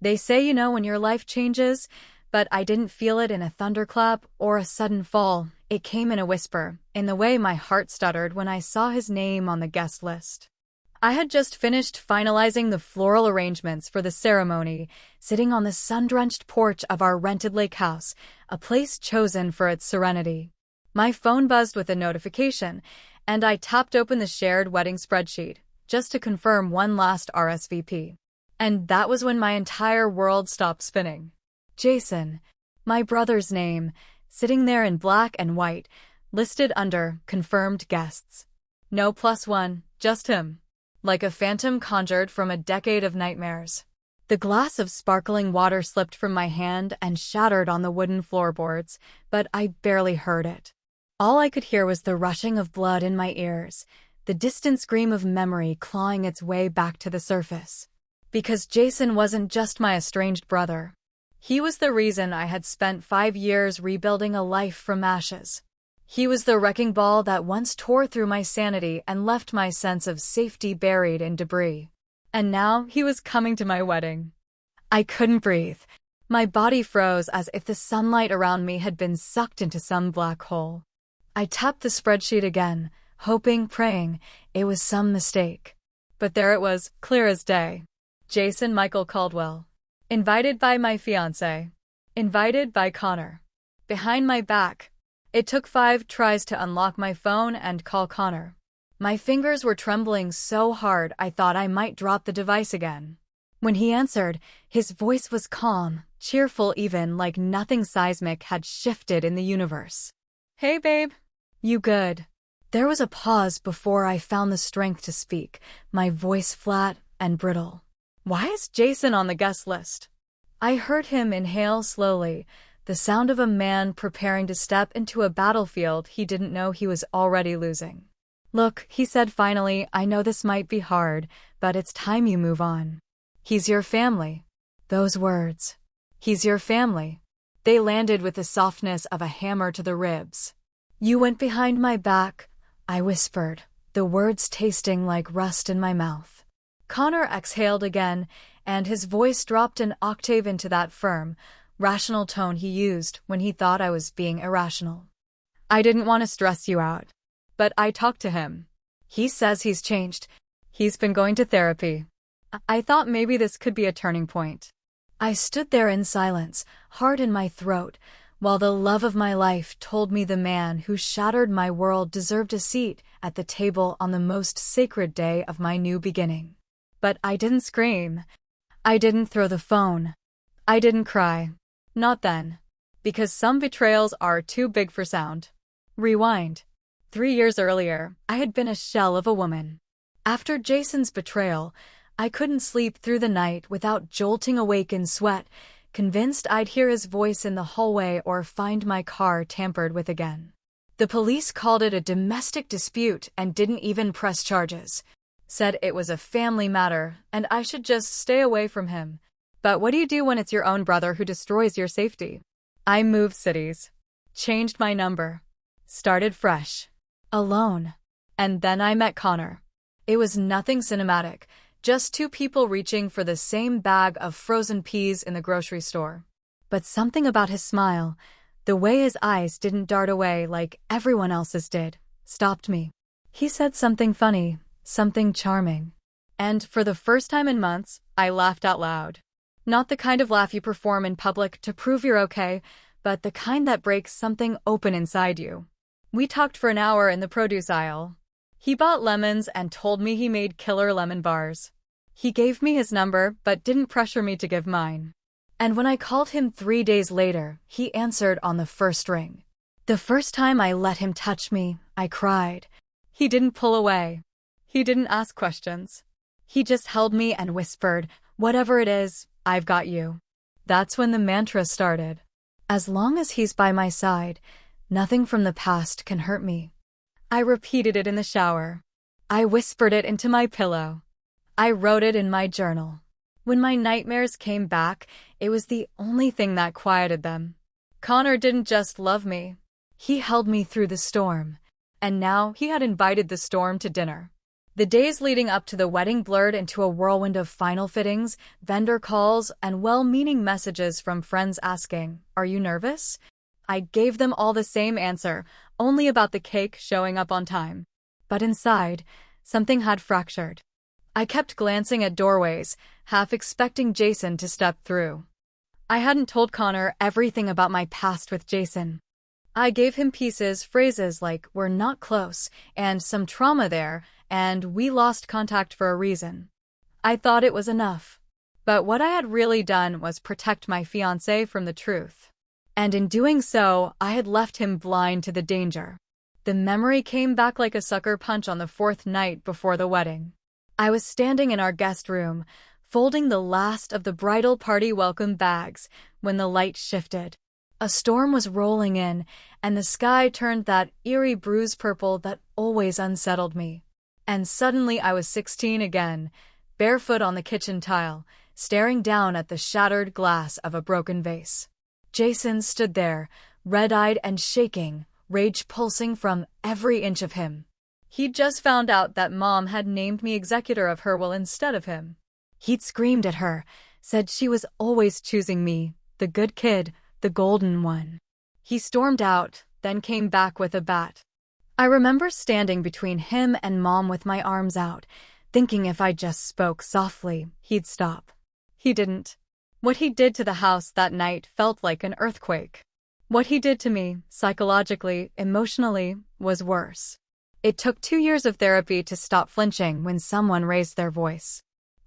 They say you know when your life changes, but I didn't feel it in a thunderclap or a sudden fall. It came in a whisper, in the way my heart stuttered when I saw his name on the guest list. I had just finished finalizing the floral arrangements for the ceremony, sitting on the sun-drenched porch of our rented lake house, a place chosen for its serenity. My phone buzzed with a notification, and I tapped open the shared wedding spreadsheet, just to confirm one last RSVP. And that was when my entire world stopped spinning. Jason, my brother's name, sitting there in black and white, listed under confirmed guests. No +1, just him. Like a phantom conjured from a decade of nightmares. The glass of sparkling water slipped from my hand and shattered on the wooden floorboards, but I barely heard it. All I could hear was the rushing of blood in my ears, the distant scream of memory clawing its way back to the surface. Because Jason wasn't just my estranged brother. He was the reason I had spent 5 years rebuilding a life from ashes. He was the wrecking ball that once tore through my sanity and left my sense of safety buried in debris. And now he was coming to my wedding. I couldn't breathe. My body froze as if the sunlight around me had been sucked into some black hole. I tapped the spreadsheet again, hoping, praying, it was some mistake. But there it was, clear as day. Jason Michael Caldwell. Invited by my fiancé. Invited by Connor. Behind my back. It took 5 tries to unlock my phone and call Connor. My fingers were trembling so hard I thought I might drop the device again. When he answered, his voice was calm, cheerful even like nothing seismic had shifted in the universe. Hey babe. You good? There was a pause before I found the strength to speak, my voice flat and brittle. Why is Jason on the guest list? I heard him inhale slowly, the sound of a man preparing to step into a battlefield he didn't know he was already losing. Look, he said finally, I know this might be hard, but it's time you move on. He's your family. Those words. He's your family. They landed with the softness of a hammer to the ribs. You went behind my back, I whispered, the words tasting like rust in my mouth. Connor exhaled again, and his voice dropped an octave into that firm, rational tone he used when he thought I was being irrational. I didn't want to stress you out. But I talked to him. He says he's changed. He's been going to therapy. I thought maybe this could be a turning point. I stood there in silence, heart in my throat, while the love of my life told me the man who shattered my world deserved a seat at the table on the most sacred day of my new beginning. But I didn't scream. I didn't throw the phone. I didn't cry. Not then. Because some betrayals are too big for sound. Rewind. 3 years earlier, I had been a shell of a woman. After Jason's betrayal, I couldn't sleep through the night without jolting awake in sweat, convinced I'd hear his voice in the hallway or find my car tampered with again. The police called it a domestic dispute and didn't even press charges. Said it was a family matter and I should just stay away from him. But what do you do when it's your own brother who destroys your safety? I moved cities. Changed my number. Started fresh. Alone. And then I met Connor. It was nothing cinematic, just 2 people reaching for the same bag of frozen peas in the grocery store. But something about his smile, the way his eyes didn't dart away like everyone else's did, stopped me. He said something funny, something charming. And for the first time in months, I laughed out loud. Not the kind of laugh you perform in public to prove you're okay, but the kind that breaks something open inside you. We talked for an hour in the produce aisle. He bought lemons and told me he made killer lemon bars. He gave me his number but didn't pressure me to give mine. And when I called him 3 days later, he answered on the first ring. The first time I let him touch me, I cried. He didn't pull away. He didn't ask questions. He just held me and whispered, whatever it is, I've got you. That's when the mantra started. As long as he's by my side, nothing from the past can hurt me. I repeated it in the shower. I whispered it into my pillow. I wrote it in my journal. When my nightmares came back, it was the only thing that quieted them. Connor didn't just love me. He held me through the storm. And now he had invited the storm to dinner. The days leading up to the wedding blurred into a whirlwind of final fittings, vendor calls, and well-meaning messages from friends asking, "Are you nervous?" I gave them all the same answer, only about the cake showing up on time. But inside, something had fractured. I kept glancing at doorways, half expecting Jason to step through. I hadn't told Connor everything about my past with Jason. I gave him pieces, phrases like, "We're not close," and "some trauma there," and "we lost contact for a reason." I thought it was enough. But what I had really done was protect my fiancé from the truth. And in doing so, I had left him blind to the danger. The memory came back like a sucker punch on the fourth night before the wedding. I was standing in our guest room, folding the last of the bridal party welcome bags, when the light shifted. A storm was rolling in, and the sky turned that eerie bruise purple that always unsettled me. And suddenly I was 16 again, barefoot on the kitchen tile, staring down at the shattered glass of a broken vase. Jason stood there, red-eyed and shaking, rage pulsing from every inch of him. He'd just found out that Mom had named me executor of her will instead of him. He'd screamed at her, said she was always choosing me, the good kid, the golden one. He stormed out, then came back with a bat. I remember standing between him and Mom with my arms out, thinking if I just spoke softly, he'd stop. He didn't. What he did to the house that night felt like an earthquake. What he did to me, psychologically, emotionally, was worse. It took 2 years of therapy to stop flinching when someone raised their voice.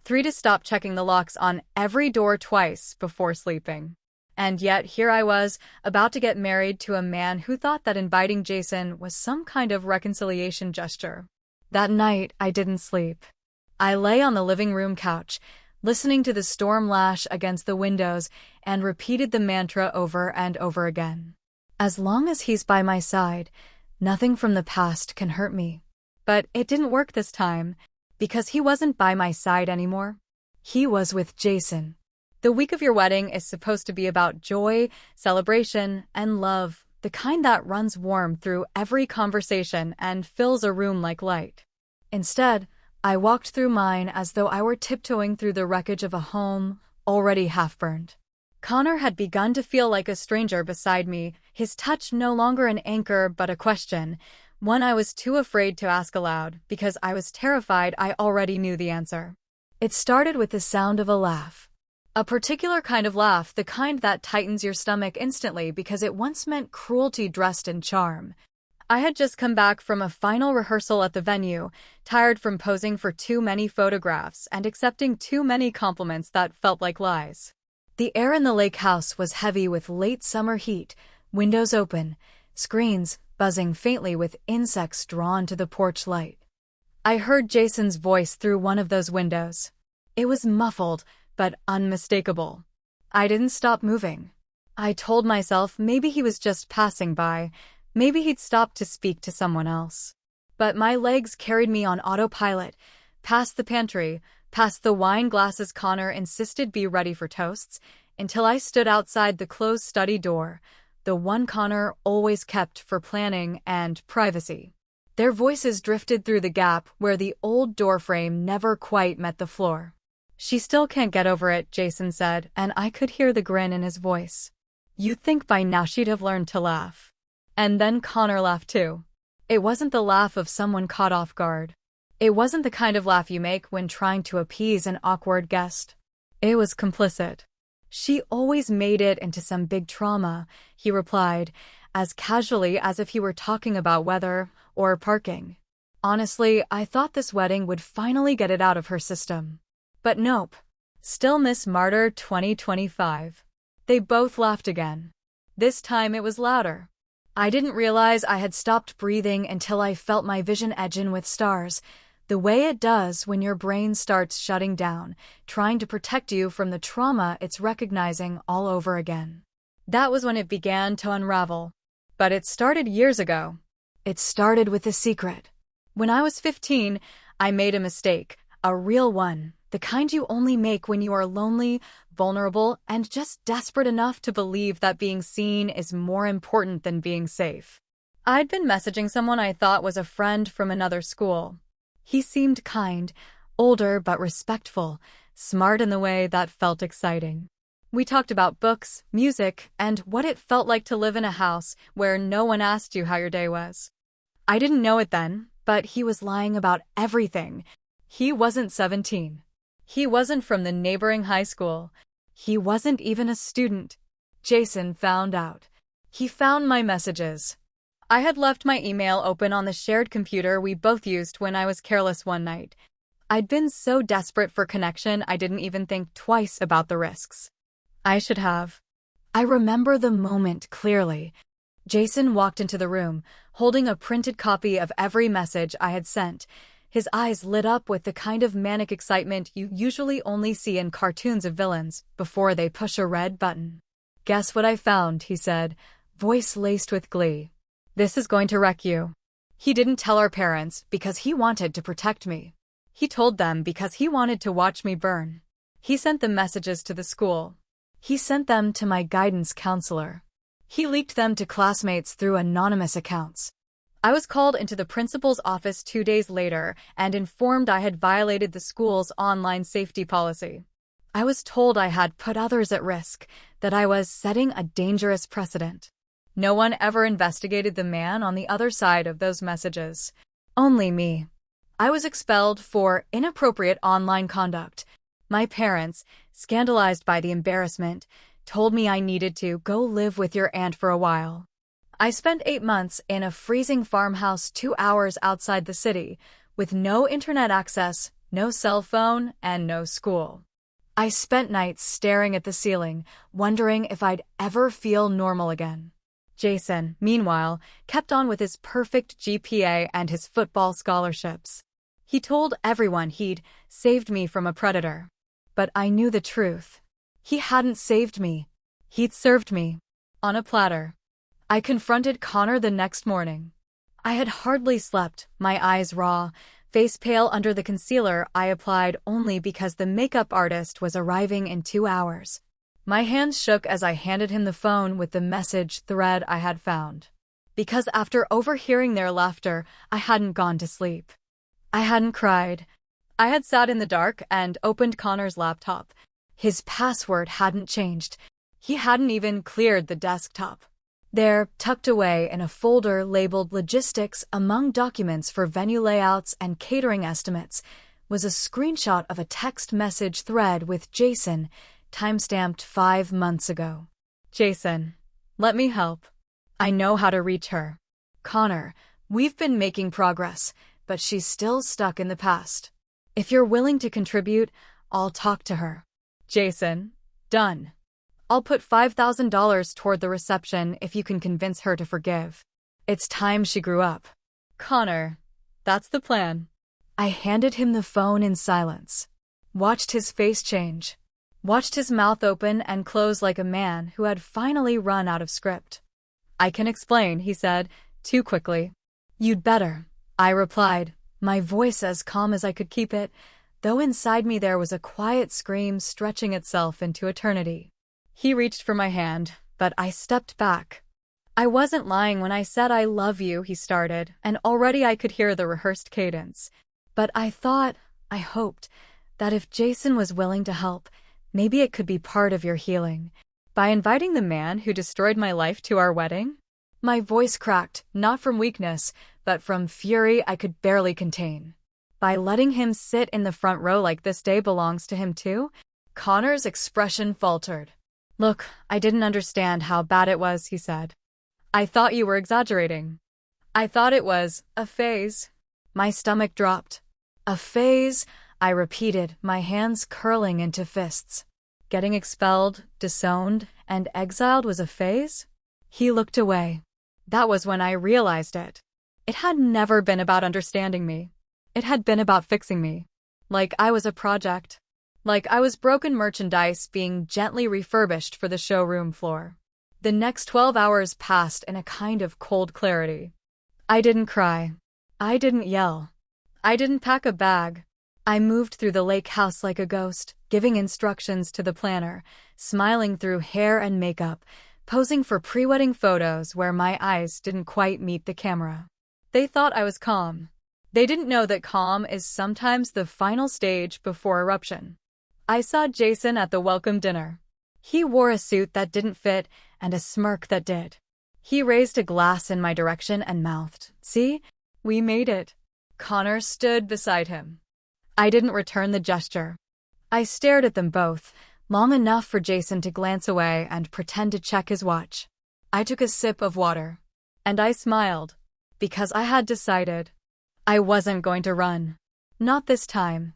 3 to stop checking the locks on every door twice before sleeping. And yet here I was, about to get married to a man who thought that inviting Jason was some kind of reconciliation gesture. That night, I didn't sleep. I lay on the living room couch, listening to the storm lash against the windows, and repeated the mantra over and over again. As long as he's by my side, nothing from the past can hurt me. But it didn't work this time, because he wasn't by my side anymore. He was with Jason. The week of your wedding is supposed to be about joy, celebration, and love, the kind that runs warm through every conversation and fills a room like light. Instead, I walked through mine as though I were tiptoeing through the wreckage of a home already half-burned. Connor had begun to feel like a stranger beside me, his touch no longer an anchor but a question, one I was too afraid to ask aloud because I was terrified I already knew the answer. It started with the sound of a laugh. A particular kind of laugh, the kind that tightens your stomach instantly because it once meant cruelty dressed in charm. I had just come back from a final rehearsal at the venue, tired from posing for too many photographs and accepting too many compliments that felt like lies. The air in the lake house was heavy with late summer heat, windows open, screens buzzing faintly with insects drawn to the porch light. I heard Jason's voice through one of those windows. It was muffled, but unmistakable. I didn't stop moving. I told myself maybe he was just passing by, maybe he'd stopped to speak to someone else. But my legs carried me on autopilot, past the pantry, past the wine glasses Connor insisted be ready for toasts, until I stood outside the closed study door, the one Connor always kept for planning and privacy. Their voices drifted through the gap where the old doorframe never quite met the floor. "She still can't get over it," Jason said, and I could hear the grin in his voice. You'd think by now she'd have learned to laugh. And then Connor laughed too. It wasn't the laugh of someone caught off guard. It wasn't the kind of laugh you make when trying to appease an awkward guest. It was complicit. "She always made it into some big trauma," he replied, as casually as if he were talking about weather or parking. Honestly, I thought this wedding would finally get it out of her system. But nope. Still Miss Martyr 2025. They both laughed again. This time it was louder. I didn't realize I had stopped breathing until I felt my vision edge in with stars, the way it does when your brain starts shutting down, trying to protect you from the trauma it's recognizing all over again. That was when it began to unravel. But it started years ago. It started with a secret. When I was 15, I made a mistake, a real one. The kind you only make when you are lonely, vulnerable, and just desperate enough to believe that being seen is more important than being safe. I'd been messaging someone I thought was a friend from another school. He seemed kind, older but respectful, smart in the way that felt exciting. We talked about books, music, and what it felt like to live in a house where no one asked you how your day was. I didn't know it then, but he was lying about everything. He wasn't 17. He wasn't from the neighboring high school. He wasn't even a student. Jason found out. He found my messages. I had left my email open on the shared computer we both used when I was careless one night. I'd been so desperate for connection I didn't even think twice about the risks. I should have. I remember the moment clearly. Jason walked into the room, holding a printed copy of every message I had sent. His eyes lit up with the kind of manic excitement you usually only see in cartoons of villains before they push a red button. "Guess what I found," he said, voice laced with glee. "This is going to wreck you." He didn't tell our parents because he wanted to protect me. He told them because he wanted to watch me burn. He sent the messages to the school. He sent them to my guidance counselor. He leaked them to classmates through anonymous accounts. I was called into the principal's office 2 days later and informed I had violated the school's online safety policy. I was told I had put others at risk, that I was setting a dangerous precedent. No one ever investigated the man on the other side of those messages. Only me. I was expelled for inappropriate online conduct. My parents, scandalized by the embarrassment, told me I needed to go live with your aunt for a while. I spent 8 months in a freezing farmhouse 2 hours outside the city, with no internet access, no cell phone, and no school. I spent nights staring at the ceiling, wondering if I'd ever feel normal again. Jason, meanwhile, kept on with his perfect GPA and his football scholarships. He told everyone he'd saved me from a predator. But I knew the truth. He hadn't saved me. He'd served me. On a platter. I confronted Connor the next morning. I had hardly slept, my eyes raw, face pale under the concealer I applied only because the makeup artist was arriving in 2 hours. My hands shook as I handed him the phone with the message thread I had found. Because after overhearing their laughter, I hadn't gone to sleep. I hadn't cried. I had sat in the dark and opened Connor's laptop. His password hadn't changed. He hadn't even cleared the desktop. There, tucked away in a folder labeled Logistics among documents for venue layouts and catering estimates, was a screenshot of a text message thread with Jason, timestamped 5 months ago. "Jason, let me help. I know how to reach her. Connor, we've been making progress, but she's still stuck in the past. If you're willing to contribute, I'll talk to her. Jason, done. I'll put $5,000 toward the reception if you can convince her to forgive. It's time she grew up." "Connor, that's the plan." I handed him the phone in silence. Watched his face change. Watched his mouth open and close like a man who had finally run out of script. "I can explain," he said, too quickly. "You'd better," I replied, my voice as calm as I could keep it, though inside me there was a quiet scream stretching itself into eternity. He reached for my hand, but I stepped back. "I wasn't lying when I said I love you," he started, and already I could hear the rehearsed cadence. "But I hoped, that if Jason was willing to help, maybe it could be part of your healing. By inviting the man who destroyed my life to our wedding?" My voice cracked, not from weakness, but from fury I could barely contain. "By letting him sit in the front row like this day belongs to him too?" Connor's expression faltered. "Look, I didn't understand how bad it was," he said. "I thought you were exaggerating. I thought it was a phase." My stomach dropped. "A phase," I repeated, my hands curling into fists. Getting expelled, disowned, and exiled was a phase? He looked away. That was when I realized it. It had never been about understanding me. It had been about fixing me. Like I was a project. Like I was broken merchandise being gently refurbished for the showroom floor. The next 12 hours passed in a kind of cold clarity. I didn't cry. I didn't yell. I didn't pack a bag. I moved through the lake house like a ghost, giving instructions to the planner, smiling through hair and makeup, posing for pre-wedding photos where my eyes didn't quite meet the camera. They thought I was calm. They didn't know that calm is sometimes the final stage before eruption. I saw Jason at the welcome dinner. He wore a suit that didn't fit and a smirk that did. He raised a glass in my direction and mouthed, "See? We made it." Connor stood beside him. I didn't return the gesture. I stared at them both, long enough for Jason to glance away and pretend to check his watch. I took a sip of water. And I smiled, because I had decided. I wasn't going to run. Not this time.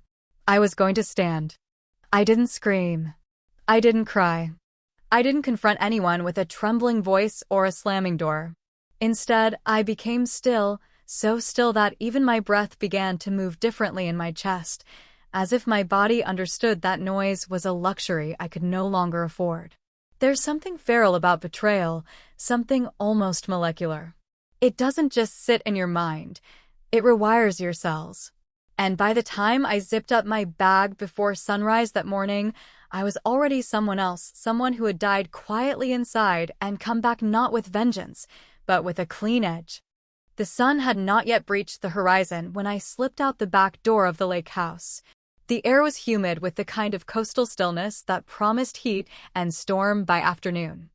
I was going to stand. I didn't scream. I didn't cry. I didn't confront anyone with a trembling voice or a slamming door. Instead, I became still, so still that even my breath began to move differently in my chest, as if my body understood that noise was a luxury I could no longer afford. There's something feral about betrayal, something almost molecular. It doesn't just sit in your mind, it rewires your cells. And by the time I zipped up my bag before sunrise that morning, I was already someone else, someone who had died quietly inside and come back not with vengeance, but with a clean edge. The sun had not yet breached the horizon when I slipped out the back door of the lake house. The air was humid with the kind of coastal stillness that promised heat and storm by afternoon.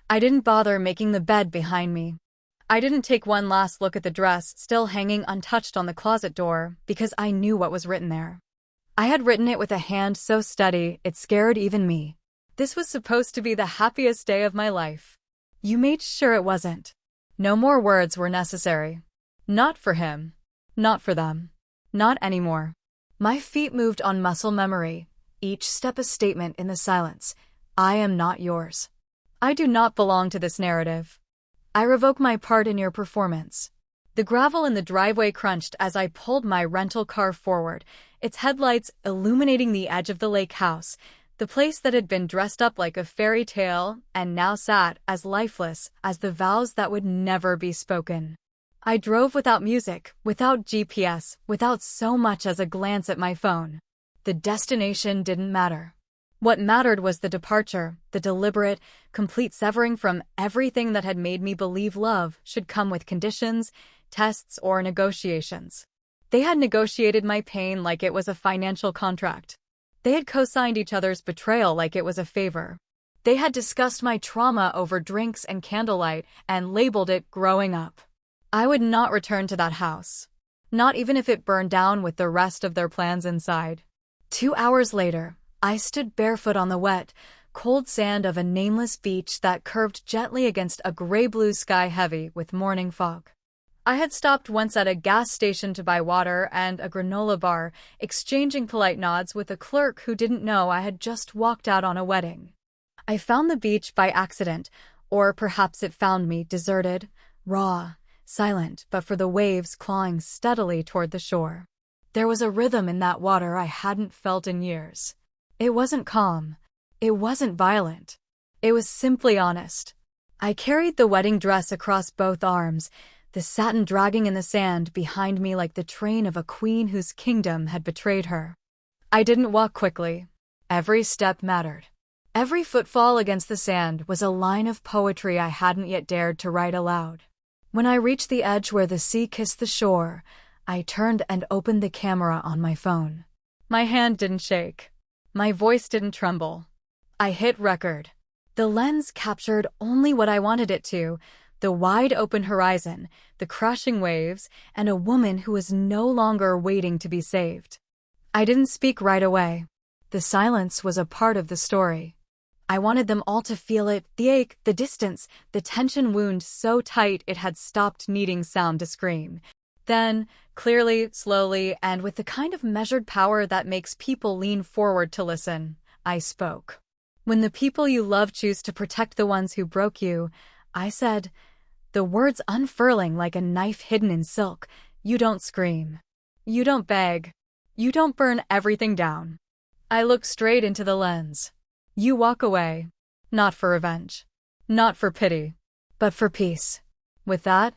I didn't bother making the bed behind me. I didn't take one last look at the dress still hanging untouched on the closet door because I knew what was written there. I had written it with a hand so steady it scared even me. This was supposed to be the happiest day of my life. You made sure it wasn't. No more words were necessary. Not for him. Not for them. Not anymore. My feet moved on muscle memory, each step a statement in the silence. I am not yours. I do not belong to this narrative. I revoke my part in your performance. The gravel in the driveway crunched as I pulled my rental car forward, its headlights illuminating the edge of the lake house, the place that had been dressed up like a fairy tale and now sat as lifeless as the vows that would never be spoken. I drove without music, without GPS, without so much as a glance at my phone. The destination didn't matter. What mattered was the departure, the deliberate, complete severing from everything that had made me believe love should come with conditions, tests, or negotiations. They had negotiated my pain like it was a financial contract. They had co-signed each other's betrayal like it was a favor. They had discussed my trauma over drinks and candlelight and labeled it growing up. I would not return to that house. Not even if it burned down with the rest of their plans inside. 2 hours later, I stood barefoot on the wet, cold sand of a nameless beach that curved gently against a gray-blue sky heavy with morning fog. I had stopped once at a gas station to buy water and a granola bar, exchanging polite nods with a clerk who didn't know I had just walked out on a wedding. I found the beach by accident, or perhaps it found me deserted, raw, silent, but for the waves clawing steadily toward the shore. There was a rhythm in that water I hadn't felt in years. It wasn't calm. It wasn't violent. It was simply honest. I carried the wedding dress across both arms, the satin dragging in the sand behind me like the train of a queen whose kingdom had betrayed her. I didn't walk quickly. Every step mattered. Every footfall against the sand was a line of poetry I hadn't yet dared to write aloud. When I reached the edge where the sea kissed the shore, I turned and opened the camera on my phone. My hand didn't shake. My voice didn't tremble. I hit record. The lens captured only what I wanted it to, the wide-open horizon, the crashing waves, and a woman who was no longer waiting to be saved. I didn't speak right away. The silence was a part of the story. I wanted them all to feel it, the ache, the distance, the tension wound so tight it had stopped needing sound to scream. Then, clearly, slowly, and with the kind of measured power that makes people lean forward to listen, I spoke. When the people you love choose to protect the ones who broke you, I said, the words unfurling like a knife hidden in silk, you don't scream. You don't beg. You don't burn everything down. I look straight into the lens. You walk away. Not for revenge. Not for pity. But for peace. With that,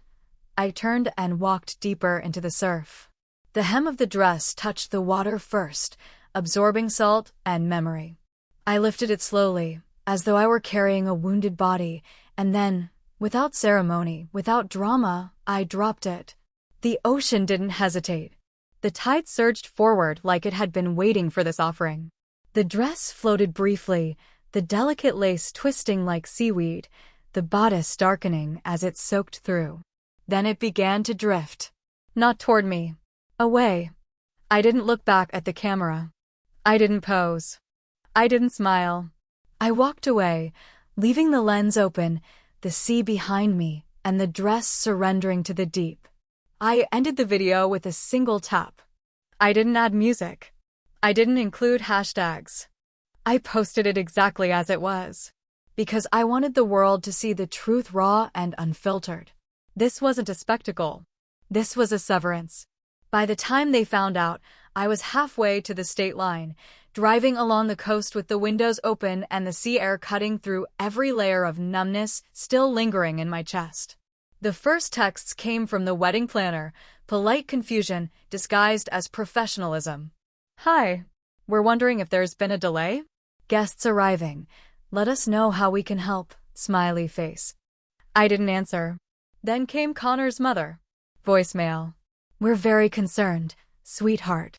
I turned and walked deeper into the surf. The hem of the dress touched the water first, absorbing salt and memory. I lifted it slowly, as though I were carrying a wounded body, and then, without ceremony, without drama, I dropped it. The ocean didn't hesitate. The tide surged forward like it had been waiting for this offering. The dress floated briefly, the delicate lace twisting like seaweed, the bodice darkening as it soaked through. Then it began to drift. Not toward me. Away. I didn't look back at the camera. I didn't pose. I didn't smile. I walked away, leaving the lens open, the sea behind me, and the dress surrendering to the deep. I ended the video with a single tap. I didn't add music. I didn't include hashtags. I posted it exactly as it was. Because I wanted the world to see the truth raw and unfiltered. This wasn't a spectacle. This was a severance. By the time they found out, I was halfway to the state line, driving along the coast with the windows open and the sea air cutting through every layer of numbness still lingering in my chest. The first texts came from the wedding planner, polite confusion disguised as professionalism. Hi. We're wondering if there's been a delay? Guests arriving. Let us know how we can help. Smiley face. I didn't answer. Then came Connor's mother. Voicemail. We're very concerned, sweetheart.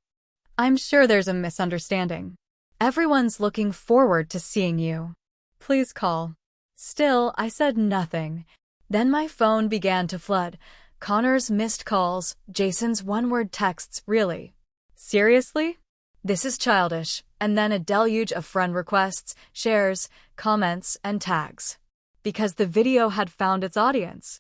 I'm sure there's a misunderstanding. Everyone's looking forward to seeing you. Please call. Still, I said nothing. Then my phone began to flood. Connor's missed calls, Jason's one-word texts, really. Seriously? This is childish. And then a deluge of friend requests, shares, comments, and tags. Because the video had found its audience.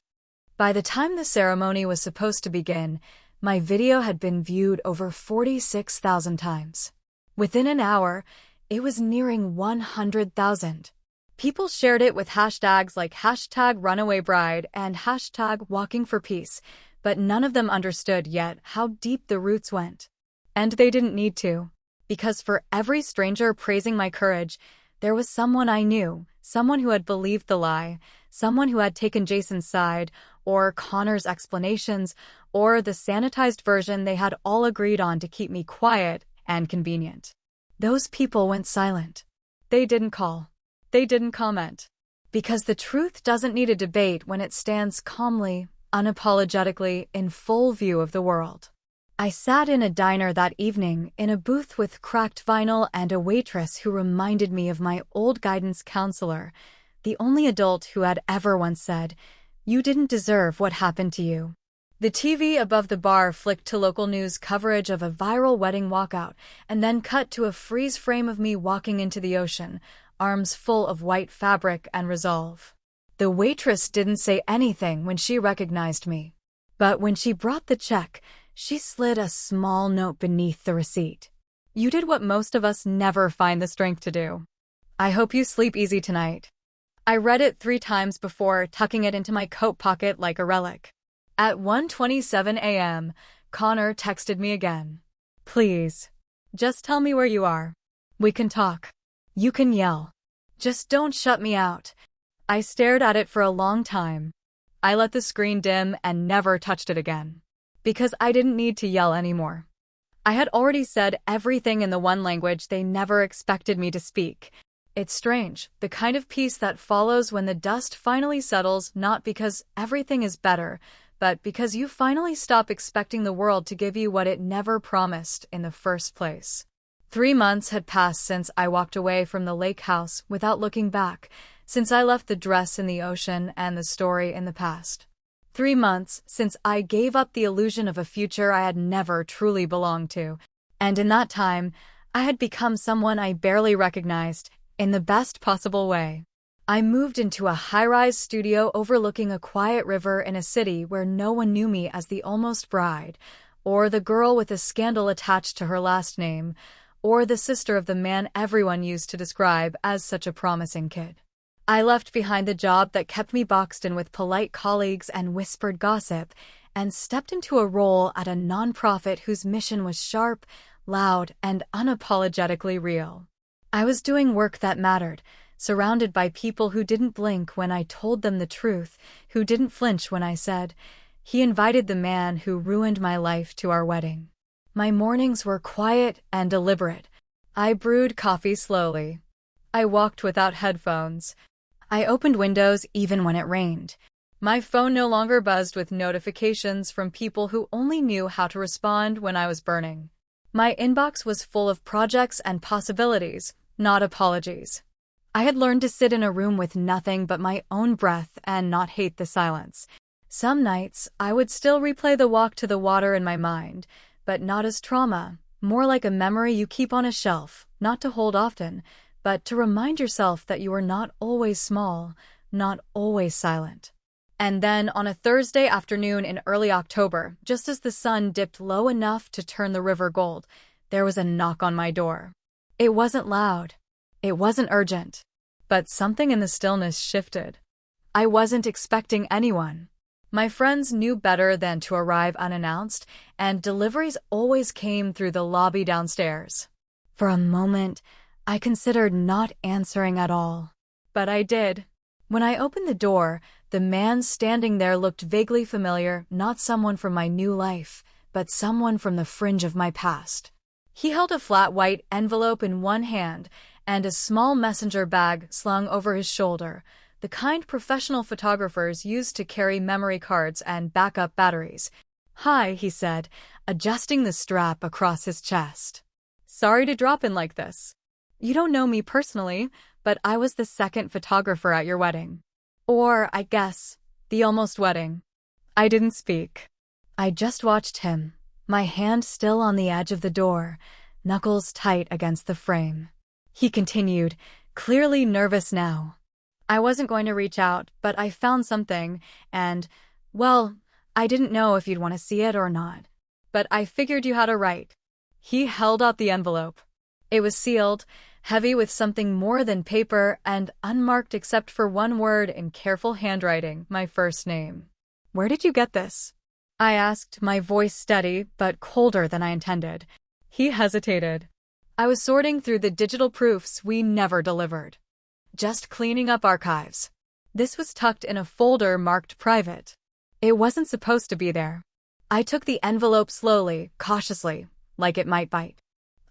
By the time the ceremony was supposed to begin, my video had been viewed over 46,000 times. Within an hour, it was nearing 100,000. People shared it with hashtags like #runawaybride and #walkingforpeace, but none of them understood yet how deep the roots went. And they didn't need to, because for every stranger praising my courage, there was someone I knew, someone who had believed the lie, someone who had taken Jason's side, or Connor's explanations, or the sanitized version they had all agreed on to keep me quiet and convenient. Those people went silent. They didn't call. They didn't comment. Because the truth doesn't need a debate when it stands calmly, unapologetically, in full view of the world. I sat in a diner that evening in a booth with cracked vinyl and a waitress who reminded me of my old guidance counselor, the only adult who had ever once said, "You didn't deserve what happened to you." The TV above the bar flicked to local news coverage of a viral wedding walkout, and then cut to a freeze frame of me walking into the ocean, arms full of white fabric and resolve. The waitress didn't say anything when she recognized me. But when she brought the check, she slid a small note beneath the receipt. You did what most of us never find the strength to do. I hope you sleep easy tonight. I read it 3 times before tucking it into my coat pocket like a relic. At 1:27 a.m., Connor texted me again. Please. Just tell me where you are. We can talk. You can yell. Just don't shut me out. I stared at it for a long time. I let the screen dim and never touched it again. Because I didn't need to yell anymore. I had already said everything in the one language they never expected me to speak. It's strange, the kind of peace that follows when the dust finally settles, not because everything is better, but because you finally stop expecting the world to give you what it never promised in the first place. 3 months had passed since I walked away from the lake house without looking back, since I left the dress in the ocean and the story in the past. 3 months since I gave up the illusion of a future I had never truly belonged to, and in that time, I had become someone I barely recognized, in the best possible way. I moved into a high-rise studio overlooking a quiet river in a city where no one knew me as the almost bride, or the girl with a scandal attached to her last name, or the sister of the man everyone used to describe as such a promising kid. I left behind the job that kept me boxed in with polite colleagues and whispered gossip, and stepped into a role at a nonprofit whose mission was sharp, loud, and unapologetically real. I was doing work that mattered, surrounded by people who didn't blink when I told them the truth, who didn't flinch when I said, "He invited the man who ruined my life to our wedding." My mornings were quiet and deliberate. I brewed coffee slowly. I walked without headphones. I opened windows even when it rained. My phone no longer buzzed with notifications from people who only knew how to respond when I was burning. My inbox was full of projects and possibilities, not apologies. I had learned to sit in a room with nothing but my own breath and not hate the silence. Some nights, I would still replay the walk to the water in my mind, but not as trauma, more like a memory you keep on a shelf, not to hold often, but to remind yourself that you are not always small, not always silent. And then, on a Thursday afternoon in early October, just as the sun dipped low enough to turn the river gold, there was a knock on my door. It wasn't loud. It wasn't urgent. But something in the stillness shifted. I wasn't expecting anyone. My friends knew better than to arrive unannounced, and deliveries always came through the lobby downstairs. For a moment, I considered not answering at all. But I did. When I opened the door, the man standing there looked vaguely familiar, not someone from my new life, but someone from the fringe of my past. He held a flat white envelope in one hand and a small messenger bag slung over his shoulder, the kind professional photographers use to carry memory cards and backup batteries. "Hi," he said, adjusting the strap across his chest. "Sorry to drop in like this. You don't know me personally, but I was the second photographer at your wedding. Or, I guess, the almost wedding." I didn't speak. I just watched him, my hand still on the edge of the door, knuckles tight against the frame. He continued, clearly nervous now. "I wasn't going to reach out, but I found something, and, well, I didn't know if you'd want to see it or not. But I figured you had a right." He held out the envelope. It was sealed, heavy with something more than paper, and unmarked except for one word in careful handwriting, my first name. "Where did you get this?" I asked, my voice steady but colder than I intended. He hesitated. "I was sorting through the digital proofs we never delivered. Just cleaning up archives." This was tucked in a folder marked private. It wasn't supposed to be there. I took the envelope slowly, cautiously, like it might bite.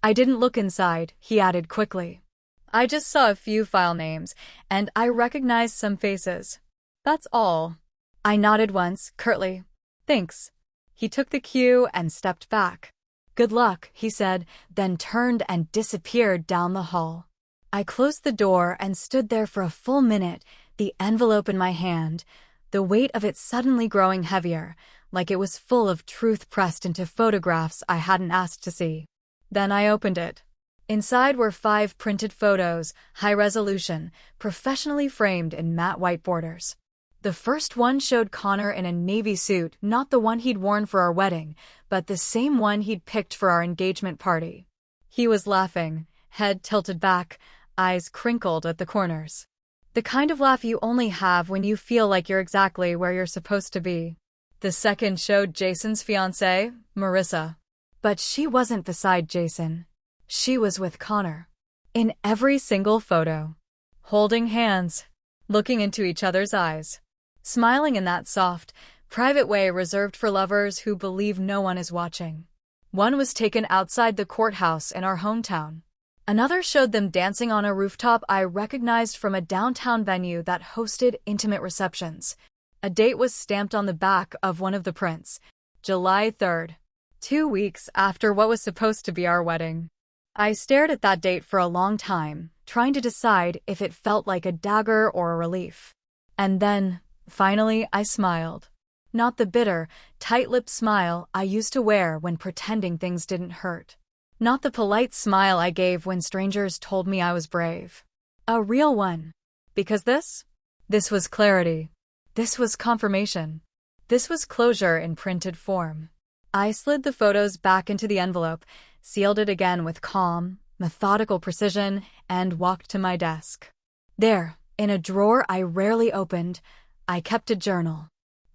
"I didn't look inside," he added quickly. "I just saw a few file names, and I recognized some faces. That's all." I nodded once, curtly. "Thanks." He took the cue and stepped back. "Good luck," he said, then turned and disappeared down the hall. I closed the door and stood there for a full minute, the envelope in my hand, the weight of it suddenly growing heavier, like it was full of truth pressed into photographs I hadn't asked to see. Then I opened it. Inside were 5 printed photos, high resolution, professionally framed in matte white borders. The first one showed Connor in a navy suit, not the one he'd worn for our wedding, but the same one he'd picked for our engagement party. He was laughing, head tilted back, eyes crinkled at the corners. The kind of laugh you only have when you feel like you're exactly where you're supposed to be. The second showed Jason's fiancée, Marissa. But she wasn't beside Jason. She was with Connor. In every single photo. Holding hands. Looking into each other's eyes. Smiling in that soft, private way reserved for lovers who believe no one is watching. One was taken outside the courthouse in our hometown. Another showed them dancing on a rooftop I recognized from a downtown venue that hosted intimate receptions. A date was stamped on the back of one of the prints. July 3rd. 2 weeks after what was supposed to be our wedding. I stared at that date for a long time, trying to decide if it felt like a dagger or a relief. And then, finally, I smiled. Not the bitter, tight-lipped smile I used to wear when pretending things didn't hurt. Not the polite smile I gave when strangers told me I was brave. A real one. Because this was clarity. This was confirmation. This was closure in printed form. I slid the photos back into the envelope, sealed it again with calm, methodical precision, and walked to my desk. There, in a drawer I rarely opened, I kept a journal.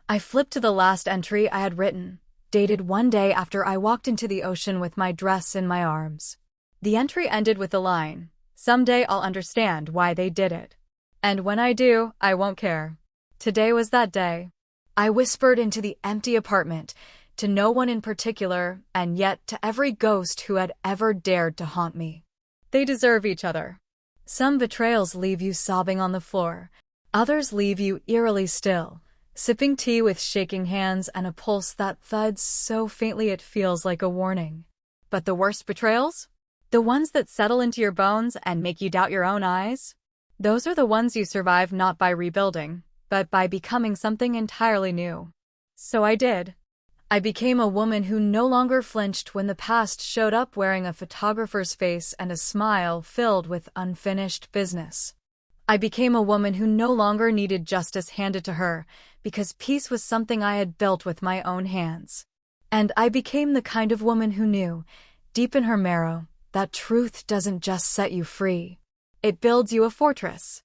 I flipped to the last entry I had written, dated one day after I walked into the ocean with my dress in my arms. The entry ended with the line, "Someday I'll understand why they did it. And when I do, I won't care." Today was that day. I whispered into the empty apartment, to no one in particular, and yet to every ghost who had ever dared to haunt me. They deserve each other. Some betrayals leave you sobbing on the floor. Others leave you eerily still, sipping tea with shaking hands and a pulse that thuds so faintly it feels like a warning. But the worst betrayals? The ones that settle into your bones and make you doubt your own eyes? Those are the ones you survive not by rebuilding, but by becoming something entirely new. So I did. I became a woman who no longer flinched when the past showed up wearing a photographer's face and a smile filled with unfinished business. I became a woman who no longer needed justice handed to her, because peace was something I had built with my own hands. And I became the kind of woman who knew, deep in her marrow, that truth doesn't just set you free. It builds you a fortress.